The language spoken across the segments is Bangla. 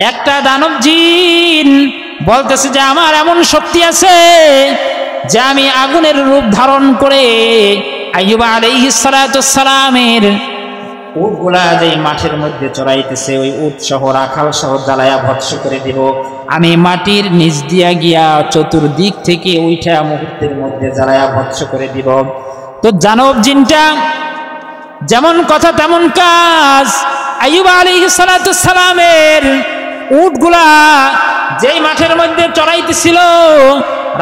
একটা দানব জিন বলতেছে যে আমার এমন শক্তি আছে যে আমি আগুনের রূপ ধারণ করে আইয়ুব আলাইহিস সালাতু সালামের উটগুলা যে মাঠের মধ্যে চড়াইতেছে ওই উট সহ রাখাল সহ জ্বালায়া ভৎস করে দিব। আমি মাটির নিচ দিয়া গিয়া চতুর্দিক থেকে উঠা মুহূর্তের মধ্যে জ্বালায়া ভৎস করে দিব। তো দানব জিনটা যেমন কথা তেমন কাজ। আইয়ুব আলাইহিস সালাতু সালামের উটগুলা যেই মাঠের মধ্যে চড়াইতেছিল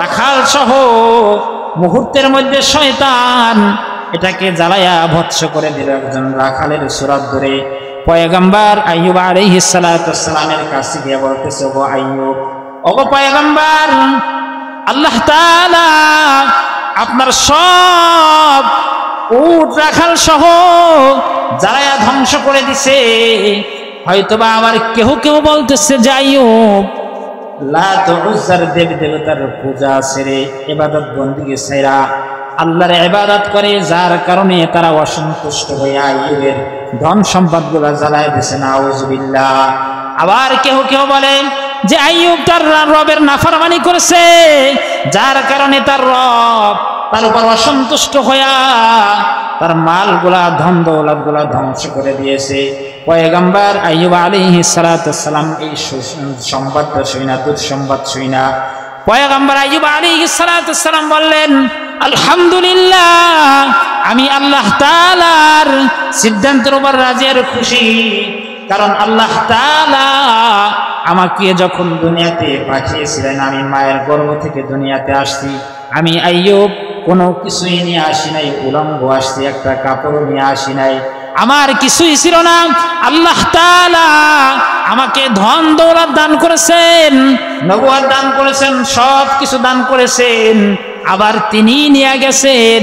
রাখাল সহ মুহূর্তের মধ্যে শয়তান এটাকে জ্বালায়া ভৎস করে দিল। একজন রাখালের সুরাত ধরে পয়গম্বর আইয়ুব আলাইহিস সালাতু সালামের কাছে গিয়ে বলতেছে, ওগো আইয়ুব, ওগো পয়গম্বর, আল্লাহ তাআলা আপনার সব উট রাখাল সহ জ্বালায়া ধ্বংস করে দিছে। হয়তোবা আবার কেউ কেউ বলতেছে যে আইয়ুব লাত উজ্জার দেব দেবতার পূজা ছেড়ে ইবাদত বন্দেগী ছেড়ে আল্লাহর ইবাদত করে, যার কারণে তারা অসন্তুষ্ট হয়ে আইয়ুবের ধন সম্পদগুলো জ্বালায় দিয়েছে। নাউজুবিল্লাহ। আবার কেউ কেউ বলে যে আইয়ুব তার রবের নাফরমানি করেছে, যার কারণে তার রব তার উপর অসন্তুষ্ট হইয়া তার মালগুলা ধন দৌলতগুলা ধ্বংস করে দিয়েছে। পয়গম্বর আইয়ুব আলাইহিস সালাতু সালাম এই সংবাদটা শুইনা, দুঃসংবাদ শুইনা পয়গম্বর আইয়ুব আলাইহিস সালাতু সালাম বললেন, আলহামদুলিল্লাহ, আমি আল্লাহ তাআলার সিদ্ধান্তের উপর রাজি আর খুশি। কারণ আল্লাহ তাআলা আমাকে যখন দুনিয়াতে পাঠিয়েছিলেন, আমি মায়ের গর্ভ থেকে দুনিয়াতে আসছি, আমি আইয়ুব কোনো কিছুই নিয়ে আসি নাই, উলঙ্গ আসছি, একটা কাপড় নিয়ে আসি নাই, আমার কিছুই ছিল না। আল্লাহ তাআলা আমাকে ধন দৌলত দান করেছেন, নবুয়ত দান করেছেন, সব কিছু দান করেছেন, আবার তিনি নিয়ে গেছেন।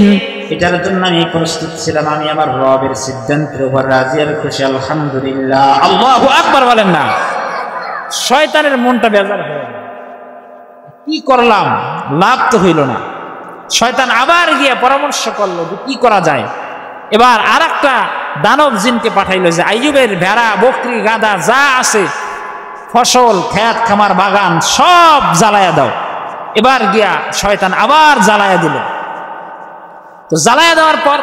এটার জন্য আমি প্রস্তুত ছিলাম। আমি আমার রবের সিদ্ধান্তের উপর রাজি আর খুশি। আলহামদুলিল্লাহ। আল্লাহু আকবার বলেন না। শয়তানের মনটা বেজার হয়ে গেল, কি করলাম, লাভ তো হইল না। শয়তান আবার গিয়ে পরামর্শ করলো যে কি করা যায়। এবার আর একটা দানব জিনকে পাঠাইলো যে আইয়ুবের ভেড়া বকরি গাদা যা আছে ফসল খেত খামার বাগান সব জ্বালায়া দাও। এবার গিয়া শয়তান আবার জ্বালায়া দিল। তো জ্বালায়া দেওয়ার পর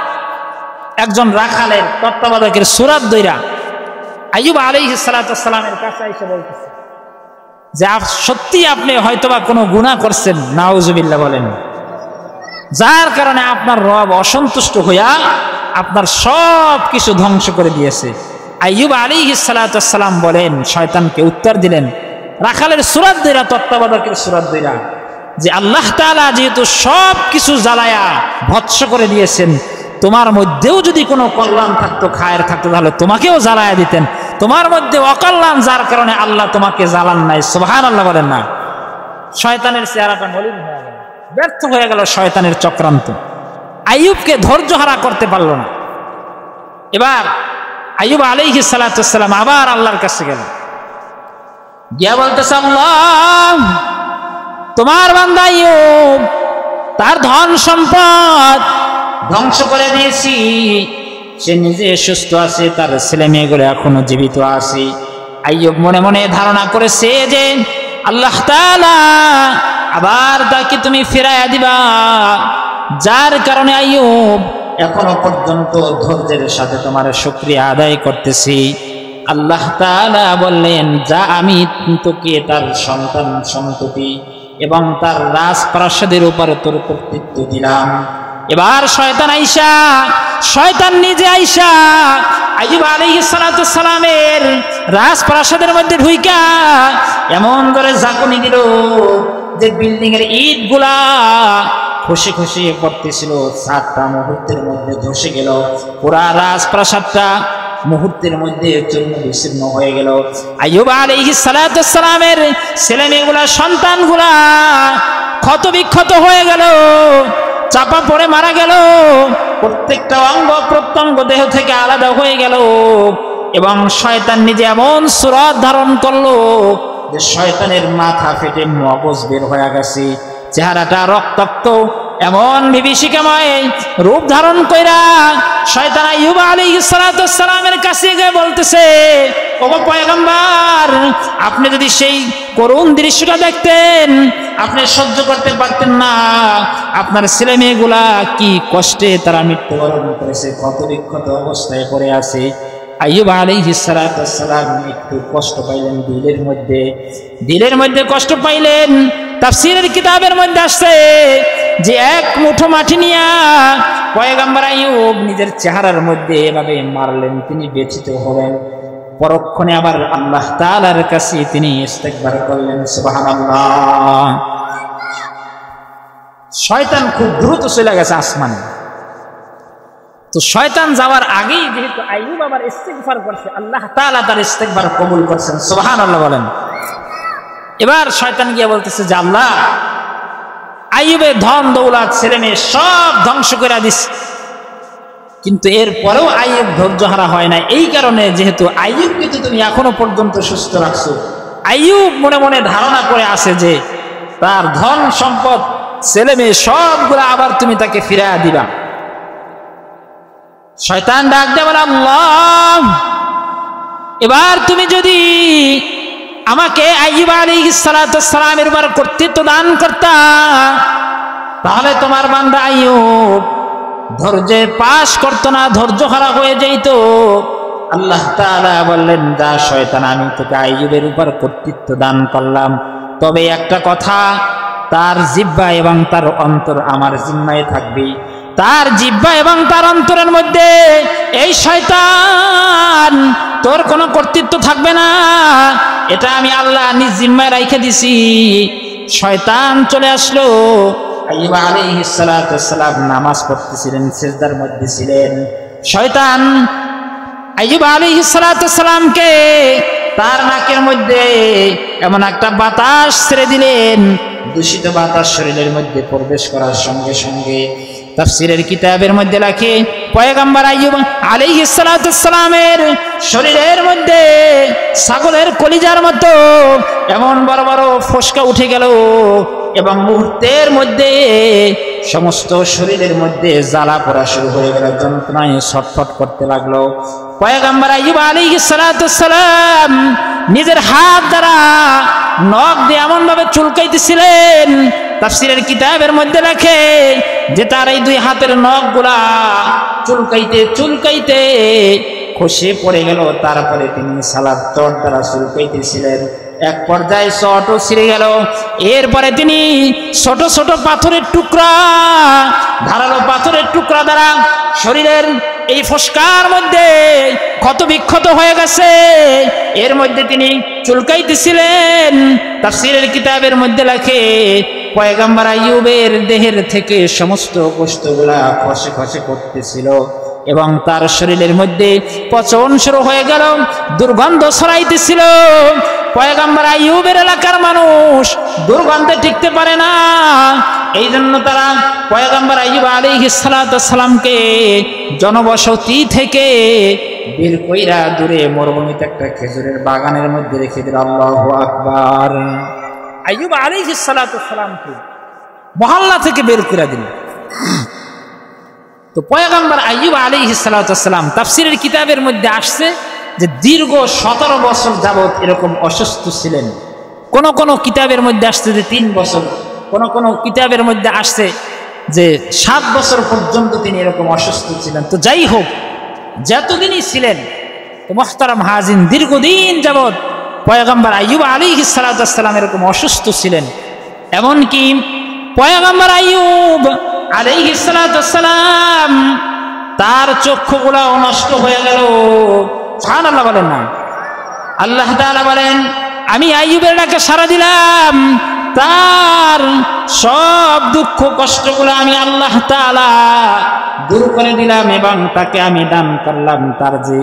একজন রাখালের তত্ত্বাবধায়কের সুরাত দইরা আইয়ুব আলাইহিস সালাতু সালামের কাছে এসে বলতেছে যে সত্যি আপনি হয়তোবা কোনো গুনাহ করছেন, নাউজুবিল্লাহ বলেন, যার কারণে আপনার রব অসন্তুষ্ট হইয়া আপনার সব কিছু ধ্বংস করে দিয়েছে। আইয়ুব আলাইহিস সালাতু সালাম বলেন, শয়তানকে উত্তর দিলেন রাখালের সুরাত দইরা, তত্ত্বাবধায়কের সুরাত দইরা, যে আল্লাহ তাআলা যেহেতু সব কিছু জ্বালায়া ভৎস করে দিয়েছেন, তোমার মধ্যেও যদি কোনো কল্যাণ থাকতো, খায়ের থাকতো, তাহলে তোমাকেও জ্বালায়া দিতেন। তোমার মধ্যে অকল্যাণ, যার কারণে আল্লাহ তোমাকে জ্বালান নাই। সুবহানাল্লাহ বলেন না। শয়তানের চেহারাটা মলিন হয়ে গেল, ব্যর্থ হয়ে গেল শয়তানের চক্রান্ত। আইয়ুবকে ধৈর্য হারা করতে পারল না। এবার আইয়ুব আলাইহিস সালাতু সালাম আবার আল্লাহর কাছে গেল, গিয়া বলতেছে, আল্লাহ, তোমার বান্দা আইয়ুব তার ধন সম্পদ ধ্বংস করে দিয়েছি, সে নিজে সুস্থ আছে, তার ছেলে মেয়েগুলো এখনো জীবিত আছে। আইয়ুব মনে মনে ধারণা করেছে যে আল্লাহ তাআলা আবার তাকে তুমি ফিরাইয়া দিবা, যার কারণে আইয়ুব এখনো পর্যন্ত ধৈর্যের সাথে তোমার শুকরিয়া আদায় করতেছি। আল্লাহ তাআলা বললেন, যা আমি তোকে তার সন্তান সন্ততি এবং তার রাজপ্রাসাদের উপর তোর কর্তৃত্ব দিলাম। এবার শয়তান নিজে আইসা আইয়ুব আলাইহিস সালাতু সালামের রাজপ্রাসাদের মধ্যে ঢুইকা এমন করে ঝাঁকুনি দিল যে বিল্ডিং এর ইট গুলা খুশি খুশি পড়তেছিল। সাতটা মুহূর্তের মধ্যে ধসে গেল, পুরা রাজপ্রাসাদটা মুহূর্তের মধ্যে চূর্ণ বিচ্ছিন্ন হয়ে গেল। আইয়ুব আলাইহিস সালাতু সালামের ছেলে মেয়েগুলা, সন্তানগুলা ক্ষত বিক্ষত হয়ে গেল, চাপা পড়ে মারা গেল, প্রত্যেকটা অঙ্গ প্রত্যঙ্গ দেহ থেকে আলাদা হয়ে গেল। এবং শয়তান নিজে এমন সুরত ধারণ করলো যে শয়তানের মাথা ফেটে মগজ বের হয়ে গেছে, চেহারাটা রক্তাক্ত, এমন বিভীষিকাময় রূপ ধারণ কইরা শয়তান আইয়ুব আলাইহিস সালামের কাছে গিয়ে বলতেছে, ওগো পয়গম্বর, আপনি যদি সেই করুণ দৃশ্যটা দেখতেন আপনি সহ্য করতে পারতেন না। আপনার ছেলে মেয়েগুলা কি কষ্টে তারা মৃত্যুবরণ করেছে, কত বিক্ষত অবস্থায় পড়ে আছে। আইয়ুব আলাইহিস সালাম একটু কষ্ট পাইলেন দিলের মধ্যে কষ্ট পাইলেন। তাফসীরের কিতাবের মধ্যে আসছে যে এক মুঠো মাটি নিয়া পয়গম্বর আইয়ুব নিজের চেহারার মধ্যে এভাবে মারলেন, তিনি ব্যথিত হলেন। পরক্ষণে আবার আল্লাহ তাআলার কাছে তিনি ইস্তেগফার করলেন, সুবহানাল্লাহ। শয়তান খুব দ্রুত চলে গেছে আসমানে। তো শয়তান যাওয়ার আগেই যেহেতু আইয়ুব আবার ইস্তেগফার করছে, আল্লাহ তাআলা তার ইস্তেগফার কবুল করছেন, সুবহানাল্লাহ বলেন। এবার শয়তান গিয়ে বলতেছে যে আল্লাহ, আইয়ুবের ধন দৌলত ছেলে মেয়ে সব ধ্বংস করে দিস, কিন্তু এরপরেও আইয়ুব ধৈর্যহারা হয় না। এই কারণে যেহেতু আইয়ুবকে তো তুমি এখনো পর্যন্ত সুস্থ রাখছো, আইয়ুব মনে মনে ধারণা করে আছে যে তার ধন সম্পদ ছেলে মেয়ে সবগুলো আবার তুমি তাকে ফিরিয়ে দিবা। শয়তান ডাক দেয় বলে, আল্লাহ, এবার তুমি যদি আমাকে আইয়ুব আলাইহিস সালামের উপর কর্তৃত্ব দান করতা, তাহলে তোমার বান্দা আইয়ুব ধৈর্যে পাশ করতো না, ধৈর্য হারা হয়ে যেত। আল্লাহ তাআলা বললেন, যা শয়তান, আমি তোকে আইয়ুবের উপর কর্তৃত্ব দান করলাম, তবে একটা কথা, তার জিহ্বা এবং তার অন্তর আমার জিম্মায় থাকবে। তার জিহ্বা এবং তার অন্তরের মধ্যে এই শয়তান তোর কোনো কর্তৃত্ব থাকবে না, এটা আমি আল্লাহ নিজ জিম্মায় রাইখে দিছি। শয়তান চলে আসলো। আইয়ুব আলাইহিস সালাম নামাজ পড়তেছিলেন, সিজদার মধ্যে ছিলেন। শয়তান আইয়ুব আলাইহিস সালামকে তার নাকের মধ্যে এমন একটা বাতাস ছেড়ে দিলেন, দূষিত বাতাস শরীরের মধ্যে প্রবেশ করার সঙ্গে সঙ্গে তাফসীরের কিতাবের মধ্যে লেখে পয়গম্বর আইয়ুব আলাইহিস সালামের শরীরের মধ্যে ছাগলের কলিজার মতো এমন বড় বড় ফোসকা উঠে গেল এবং মুহূর্তের মধ্যে সমস্ত শরীরের মধ্যে জ্বালা পোড়া শুরু হয়ে গেল, যন্ত্রণায় ছটফট করতে লাগলো। পয়গম্বর আইয়ুব আলাইহিস সালাম নিজের হাত দ্বারা নখ দিয়ে এমন ভাবে চুলকাইতেছিলেন, তাফসীরের কিতাবের মধ্যে লেখে যে তার এই দুই হাতের নখগুলা চুলকাইতে চুলকাইতে খসে পড়ে গেল। তারপরে তিনি সালাদ চট দ্বারা চুলকাইতেছিলেন, এক পর্যায়ে চটও ছিঁড়ে গেল। এরপরে তিনি ছোট ছোট পাথরের টুকরা, ধারালো পাথরের টুকরা দ্বারা শরীরের এই ফসকার মধ্যে ক্ষত বিক্ষত হয়ে গেছে, এর মধ্যে তিনি চুলকাইতেছিলেন। তাফসীরের কিতাবের মধ্যে লেখে পয়গম্বর আইয়ুবের দেহের থেকে সমস্ত গোশতগুলা খসে খসে পড়তেছিল এবং তার শরীরের মধ্যে পচন শুরু হয়ে গেল, দুর্গন্ধ ছড়াইতেছিল। পয়গম্বর আইয়ুবের এলাকার মানুষ দুর্গন্ধে টিকতে পারে না, এই জন্য তারা পয়গম্বর আইয়ুব আলাইহিস সালামকে জনবসতি থেকে বের কইরা দূরে মরুভূমিতে একটা খেজুরের বাগানের মধ্যে রেখে দিল। আল্লাহু আকবার। আইয়ুব আলাইহিস সালামকে মহল্লা থেকে বের করে দিল। তো পয়গম্বর আইয়ুব আলাইহিস সালাম তাফসীরের কিতাবের মধ্যে আসছে যে দীর্ঘ 17 বছর যাবত এরকম অসুস্থ ছিলেন। কোন কোন কিতাবের মধ্যে আসছে যে 3 বছর, কোন কোন কিতাবের মধ্যে আসছে যে 7 বছর পর্যন্ত তিনি এরকম অসুস্থ ছিলেন। তো যাই হোক, যতদিনই ছিলেন, তো মুহতারাম হাজিন, দীর্ঘদিন যাবত পয়গম্বর আইয়ুব আলাইহিস সালাম এরকম অসুস্থ ছিলেন। এমনকি পয়গম্বর আইয়ুব আলাইহিস সালাম তার চক্ষুগুলাও নষ্ট হয়ে গেল। সুবহানাল্লাহ বলেন না? আল্লাহ তাআলা বলেন, আমি আইয়ুবের ডাকে সাড়া দিলাম, তার সব দুঃখ কষ্টগুলো আমি আল্লাহ তাআলা দূর করে দিলাম এবং তাকে আমি দান করলাম তার যে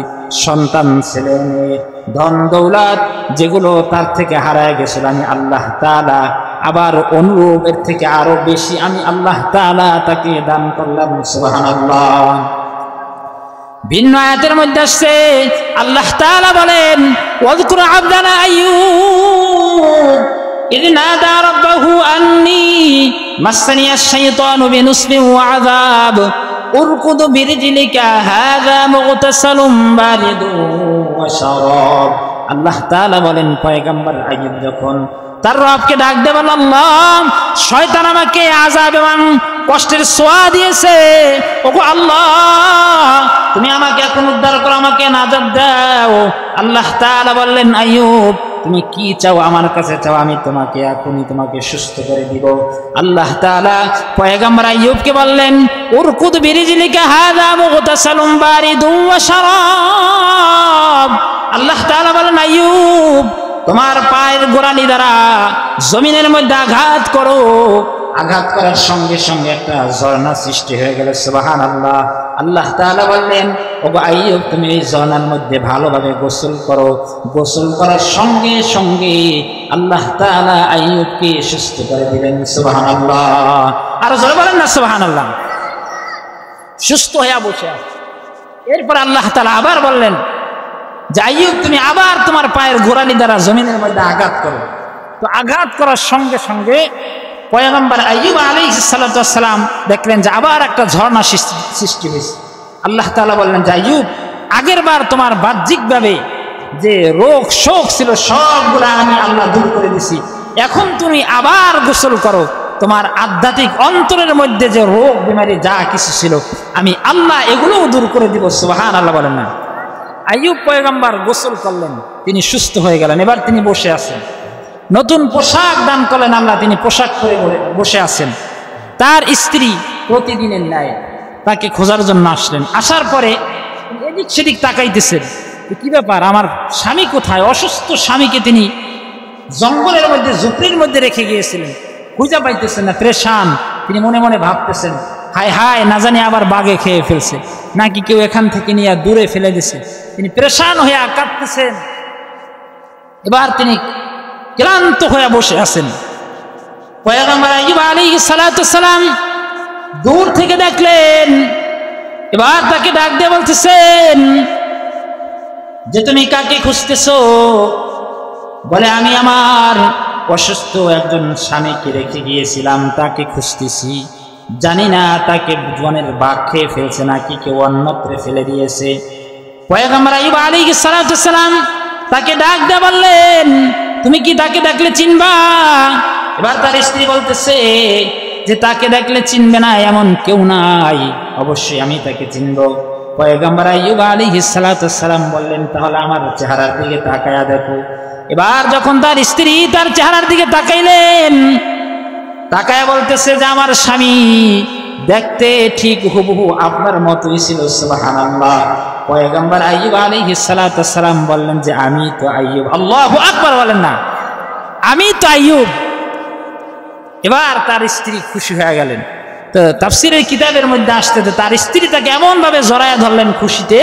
সন্তান, ছেলে মেয়ে, ধন দৌলত যেগুলো তার থেকে হারায় গেছিল, আমি আল্লাহ তাআলা আবার অনুরূপ এর থেকে আরো বেশি আমি আল্লাহ তাআলা তাকে দান করলাম। সুবহানাল্লাহ। ভিন্ন আয়াতের মধ্যে আসছে আল্লাহ তাআলা বলেন, ওয়াযকুর আবদানা আইয়ুব ইয নাদা রাব্বাহু আন্নী মাসসানিয়াশ শাইতানু বিনুসবিন ওয়া আযাব উরকুদ বিরিজলিকা হাযা মুগতাসালুম বারিদুন ওয়া শারাব। আল্লাহ তাআলা বলেন, পয়গম্বর আইয়ুব যখন তার রবকে ডাক দেন, আল্লাহ শয়তান আমাকে আযাব এবং কষ্টের ছোঁয়া দিয়েছে, ওগো আল্লাহ তুমি আমাকে এখন উদ্ধার করো, আমাকে নাজাত দাও। আল্লাহ তাআলা বললেন, আইয়ুব তুমি কি চাও আমার কাছে চাও, আমি তোমাকে এখনই তোমাকে সুস্থ করে দিব। আল্লাহ তাআলা পয়গম্বর আইয়ুবকে বললেন, উরকুদ বিরিজলিকা হাযা মুগতাসালুম বারিদুন ওয়া শারাব। আল্লাহ তাআলা বলেন, আইয়ুব তোমার পায়ের গোড়ালি দ্বারা জমিনের মধ্যে আঘাত করো। আঘাত করার সঙ্গে সঙ্গে একটা ঝর্ণা সৃষ্টি হয়ে গেল। সুবহানাল্লাহ। আল্লাহ তাআলা বললেন, ওগো আইয়ুব তুমি এই ঝর্ণার মধ্যে ভালোভাবে গোসল করো। গোসল করার সঙ্গে সঙ্গে আল্লাহ তাআলা আইয়ুবকে সুস্থ করে দিলেন। সুবহানাল্লাহ। আর জোরে বলেন না সুবহানাল্লাহ। সুস্থ হয়ে বসে আছে। এরপর আল্লাহ তাআলা আবার বললেন যে আইয়ুব তুমি আবার তোমার পায়ের গোড়ালি দ্বারা জমিনের মধ্যে আঘাত করো। তো আঘাত করার সঙ্গে সঙ্গে পয়গম্বর আইয়ুব আলাইহিস সালাতু ওয়াস সালাম দেখলেন যে আবার একটা ঝর্ণা সৃষ্টি হয়েছে। আল্লাহ তাআলা বললেন যে আইয়ুব আগের বার তোমার বাহ্যিকভাবে যে রোগ শোক ছিল সবগুলো আমি আল্লাহ দূর করে দিছি, এখন তুমি আবার গোসল করো, তোমার আধ্যাত্মিক অন্তরের মধ্যে যে রোগ বিমারি যা কিছু ছিল আমি আল্লাহ এগুলোও দূর করে দিব। সুবহানাল্লাহ বলেন না। আইয়ুব পয়গম্বর গোসল করলেন, তিনি সুস্থ হয়ে গেলেন। এবার তিনি বসে আছেন, নতুন পোশাক দান করলেন আল্লাহ, তিনি পোশাক পরে বসে আছেন। তার স্ত্রী প্রতিদিনের ন্যায় তাকে খোঁজার জন্য আসলেন। আসার পরে এদিক সেদিক তাকাইতেছেন, কি ব্যাপার আমার স্বামী কোথায়? অসুস্থ স্বামীকে তিনি জঙ্গলের মধ্যে ঝুপড়ির মধ্যে রেখে গিয়েছিলেন, খুঁজে পাইতেছেন না, প্রেশান। তিনি মনে মনে ভাবতেছেন, হায় হায় না জানি আবার বাঘে খেয়ে ফেলছে, নাকি কেউ এখান থেকে নিয়ে দূরে ফেলে দিছে। তিনি প্রেশান হয়ে কাঁদতেছেন। এবার তিনি ক্লান্ত হয়ে বসে আছেন। পয়গম্বর আইয়ুব আলাইহিস সালাতু ওয়াস সালাম দূর থেকে দেখলেন। এবার তাকে ডাক দিয়ে বলতেছেন যে তুমি কাকে খুঁজতেছো? বলে আমি আমার অসুস্থ একজন স্বামীকে রেখে গিয়েছিলাম, তাকে খুঁজতেছি। জানি না তাকে বনের বাঘ খেয়ে ফেলছে নাকি কেউ অন্যত্রে ফেলে দিয়েছে। পয়গম্বর আইয়ুব আলাইহিস সালাতু ওয়াস সালাম তাকে ডাক দিয়ে বললেন, তুমি কি তাকে দেখলে চিনবা? এবার তার স্ত্রী বলতেছে যে তাকে দেখলে চিনবে না এমন কেউ নাই, অবশ্যই আমি তাকে চিনব। পয়গম্বর আইয়ুব আলাইহিস সালাতু ওয়াস সালাম বললেন, তাহলে আমার চেহারার দিকে তাকায়া দেখো। এবার যখন তার স্ত্রী তার চেহারার দিকে তাকাইলেন, তাকায়া বলতেছে যে আমার স্বামী দেখতে ঠিক হুবহু আপনার মতোই ছিল। সুবহানাল্লাহ। পয়গম্বর আইয়ুব আলাইহিস সালাতু ওয়াস সালাম বললেন যে আমি তো আইয়ুব। আল্লাহু আকবার বলেন না, আমি তো আইয়ুব। এবার তার স্ত্রী খুশি হয়ে গেলেন। তো তাফসীরের কিতাবের মধ্যে আসতে তার স্ত্রী তাকে এমন ভাবে জড়ায়া ধরলেন খুশিতে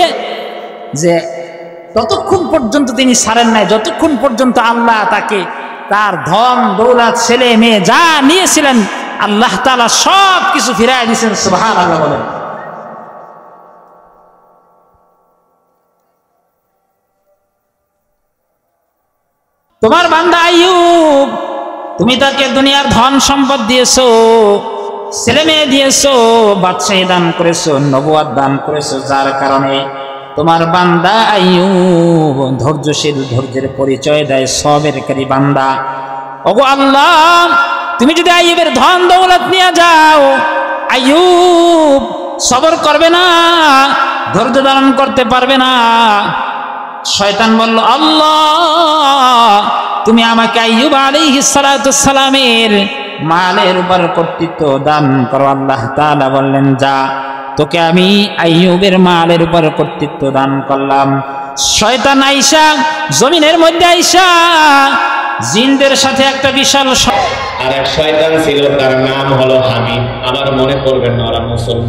যে ততক্ষণ পর্যন্ত তিনি ছাড়েন নাই যতক্ষণ পর্যন্ত আল্লাহ তাকে তার ধন দৌলত ছেলে মেয়ে যা নিয়েছিলেন আল্লাহ তাআলা সব কিছু ফিরায় দিয়েছেন। সুবহানাল্লাহ বলেন। তোমার বান্দা আইয়ুব, তুমি তাকে দুনিয়ার ধন সম্পদ দিয়েছো, ছেলে মেয়ে দিয়েছো, বাদশাহী দান করেছো, নবুয়ত দান করেছো, যার কারণে তোমার বান্দা আইয়ুব ধৈর্যশীল, ধৈর্যের পরিচয় দেয়, সবেরকারী বান্দা। ওগো আল্লাহ, তুমি যদি আইয়ুবের ধন দৌলত নিয়ে যাও, আইয়ুব সবর করবে না, ধৈর্য ধারণ করতে পারবে না। শয়তান বলল, আল্লাহ তুমি আমাকে আইয়ুব আলাইহিস সালাতু ওয়াস সালামের মালের উপর কর্তৃত্ব দান করো। আল্লাহ তাআলা বললেন, যা, তোকে আমি আইয়ুবের মালের উপর কর্তৃত্ব দান করলাম। শয়তান আইসা জমিনের মধ্যে আইসা জিনদের সাথে একটা বিশাল আর এক শয়তান ছিল, তার নাম হলো হামিদ। আমার মনে করবেন না, ওরা মুসলমান।